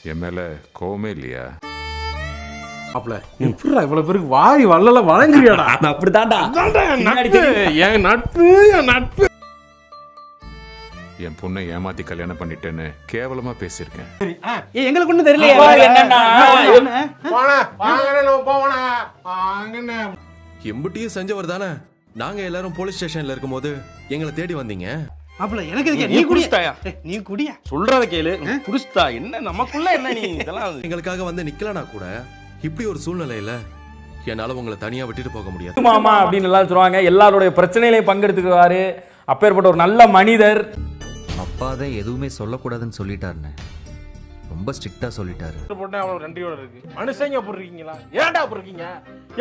என் மேல கோவமே இல்லையா? அப்பல எப்படிடா இவ்வளவு பேருக்கு வாரி வள்ளல வழங்குறியாடா? அப்படித்தான்டா என் நட்பு என் நட்பு. என் பொண்ணை ஏமாத்தி கல்யாணம் பண்ணிட்டேன்னு கேவலமா பேசியிருக்கேன். எங்களுக்கு ஒண்ணும் தெரியல. எம்புட்டியும் செஞ்சவர் தானே. நாங்க எல்லாரும் போலீஸ் ஸ்டேஷன்ல இருக்கும்போது எங்களை தேடி வந்தீங்க. அப்பல எனக்கு எதுக்கு? நீ குடிஸ்தாயா? நீ குடியா? சொல்றத கேளு. குடிஸ்தா என்ன நமக்குள்ள என்ன நீ இதெல்லாம் எங்களுக்காக வந்து நிக்கலனா கூட இப்படி ஒரு சூழ்நிலையில என்னால உங்களை தனியா விட்டுட்டு போக முடியாது. மாமா அப்படின்னு எல்லாம் சொல்லுவாங்க. எல்லாருடைய பிரச்சனையிலையும் பங்கெடுத்துக்குவாரு. அப்பேற்பட்ட ஒரு நல்ல மனிதர். அப்பாதான் எதுவுமே சொல்லக்கூடாதுன்னு சொல்லிட்டாருன்னு ரொம்ப ஸ்ட்ரிக்டா சொல்லிட்டாரு. அவ்வளவு நன்றியோட இருக்கு. மனுஷங்க அப்படி இருக்கீங்களா? ஏன்டா அப்படி இருக்கீங்க?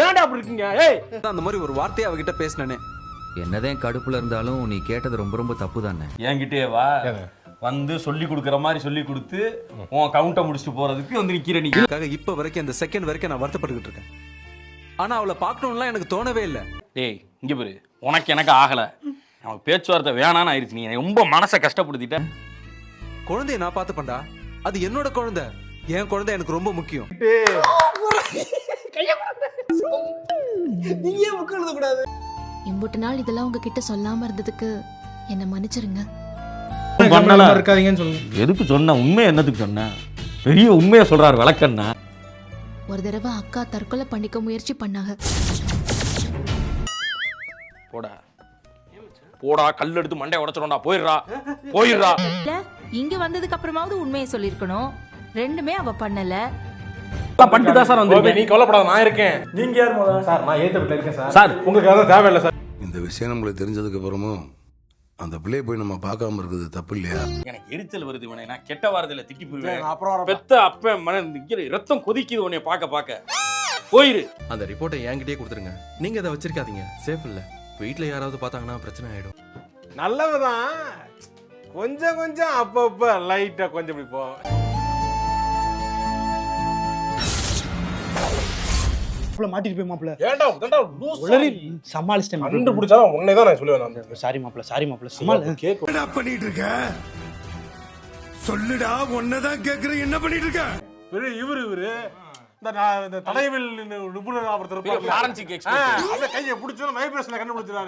ஏன்டா அப்படி இருக்கீங்க? ஏய் அந்த மாதிரி ஒரு வார்த்தையை அவகிட்ட பேசினேனே. என்னதான் கடுப்புல இருந்தாலும் நீ கேட்டது ரொம்ப ரொம்ப தப்பு தானே. என்கிட்டே வா வந்து சொல்லி கொடுக்குற மாதிரி சொல்லி கொடுத்து உன் கவுண்ட்டை முடிச்சுட்டு போறதுக்கு வந்து நிக்கிற நீ. இப்ப வரைக்கும் அந்த செகண்ட் வரைக்கும் நான் வருத்தப்பட்டுக்கிட்டு இருக்கேன். ஆனா அவளை பார்க்கணும்லாம் எனக்கு தோணவே இல்லை. டேய் இங்க பாரு, உனக்கு எனக்கு ஆகல. நமக்கு பேச்சுவார்த்தை வேணான்னு ஆயிடுச்சு. நீ ரொம்ப மனசை கஷ்டப்படுத்திட்ட. குழந்தைய நான் பார்த்து பண்ணா, அது என்னோட குழந்தை. என் குழந்தை எனக்கு ரொம்ப முக்கியம். இம்புட்டு நாள் இதெல்லாம் உங்ககிட்ட சொல்லாம இருந்ததுக்கு என்ன மன்னிச்சிருங்க. இருக்காதீங்கன்னு சொல்லுங்க. எதுக்கு சொன்ன? உண்மை என்னத்துக்கு சொன்ன? பெரிய உண்மையை சொல்றாரு விளக்கண்ணா. ஒரு தடவை அக்கா தற்கொலை பண்ணிக்க முயற்சி பண்ணாங்க. போடா போடா, கல் எடுத்து மண்டைய உடைச்சிடும்டா. போயிடுறா. இங்க வந்ததுக்கு அப்புறமாவது உண்மையை சொல்லிருக்கணும். ரெண்டுமே அவ பண்ணல. பண்ணிட்டு தான் சார் வந்து. நீ கவலைப்படாத, நான் இருக்கேன். நீங்க யார் முதல்ல? சார் நான் ஏத்த வீட்டுல இருக்கேன் சார். சார் உங்களுக்கு அதான் தேவையில்லை சார். இந்த விஷயம் நம்மளுக்கு தெரிஞ்சதுக்கு அப்புறமும் அந்த பிள்ளையை போய் நம்ம பார்க்காம இருக்குது தப்பு இல்லையா? எனக்கு எரிச்சல் வருது. இவனை நான் கெட்ட வாரத்துல திட்டி போயிருவேன். பெத்த அப்ப மன ரத்தம் கொதிக்குது உன்னை பார்க்க. போயிரு. அந்த ரிப்போர்ட்டை என்கிட்டயே கொடுத்துருங்க. நீங்க அதை வச்சிருக்காதீங்க. சேஃப் இல்ல. வீட்டுல யாராவது பார்த்தாங்கன்னா பிரச்சனை ஆயிடும். நல்லதுதான். கொஞ்சம் அப்பப்ப லைட்டா கொஞ்சம் இப்படி போ. மாட்டிட்டு போய் மாப்பிள்ள. ஏண்டா உடனே லூஸ் உளறி சமாளிச்சிட்டேன். கண்டுபிடிச்சாலும் உன்னை தான் நான் சொல்லுவேன். நான் சாரி மாப்பிள்ள சமாளி. என்ன பண்ணிட்டு இருக்க? சொல்லுடா, உன்னதான் கேக்குறேன். என்ன பண்ணிட்டு இருக்க? இவரு இந்த தடயவில் நிபுணர் ஒருத்தர் கையை பிடிச்சா வைப்ரேஷன்ல கண்டுபிடிச்சாரு.